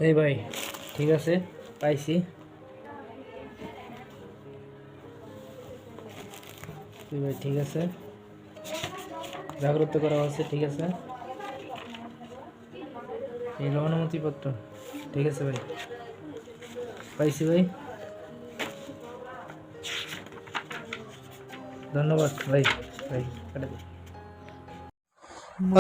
এই ভাই ঠিক আছে, পাইছি। এই ভাই ঠিক আছে, জাগ্রত করা আছে, ঠিক আছে। এই অনুমতিপত্র ঠিক আছে ভাই, পাইছি ভাই, ধন্যবাদ ভাই। ভাই কাটে দিন।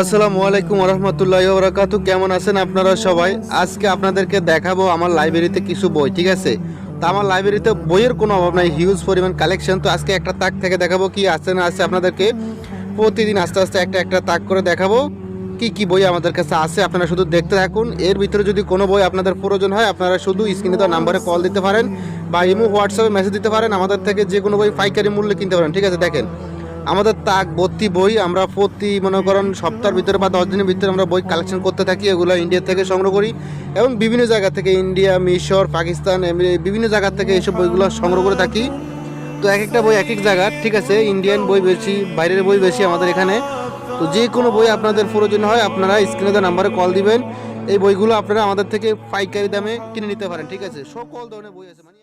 আসসালামু আলাইকুম রহমতুল্লাহি ওয়া বারাকাতুহু। কেমন আছেন আপনারা সবাই? আজকে আপনাদেরকে দেখাবো আমার লাইব্রেরিতে কিছু বই, ঠিক আছে। তো আমার লাইব্রেরিতে বইয়ের কোনো অভাব নাই, হিউজ পরিমাণ কালেকশন। তো আজকে একটা তাক থেকে দেখাবো কি আছে না আছে আপনাদেরকে। প্রতিদিন আস্তে আস্তে একটা একটা তাক করে দেখাবো কি কি বই আমাদের কাছে আছে। আপনারা শুধু দেখতে থাকুন। এর ভিতরে যদি কোনো বই আপনাদের প্রয়োজন হয়, আপনারা শুধু স্ক্রিনে দেওয়া নাম্বারে কল দিতে পারেন বা ইমো হোয়াটসঅ্যাপে মেসেজ দিতে পারেন। আমাদের থেকে যে কোনো বই পাইকারি মূল্যে কিনতে পারেন, ঠিক আছে। দেখেন আমাদের তাক ভর্তি বই, আমরা প্রতি মনে করেন সপ্তাহের ভিতরে বা 10 দিনের ভিতরে আমরা বই কালেকশন করতে থাকি। এগুলো ইন্ডিয়া থেকে সংগ্রহ করি এবং বিভিন্ন জায়গা থেকে, ইন্ডিয়া, মিশর, পাকিস্তান, বিভিন্ন জায়গা থেকে এইসব বইগুলো সংগ্রহ করে থাকি। তো এক একটা বই এক এক জায়গার, ঠিক আছে। ইন্ডিয়ান বই বেশি, বাইরের বই বেশি আমাদের এখানে। তো যে কোনো বই আপনাদের প্রয়োজন হয়, আপনারা স্ক্রিনে দেওয়া নাম্বারে কল দিবেন। এই বইগুলো আপনারা আমাদের থেকে পাইকারি দামে কিনে নিতে পারেন, ঠিক আছে। সকল ধরনের বই আছে মানে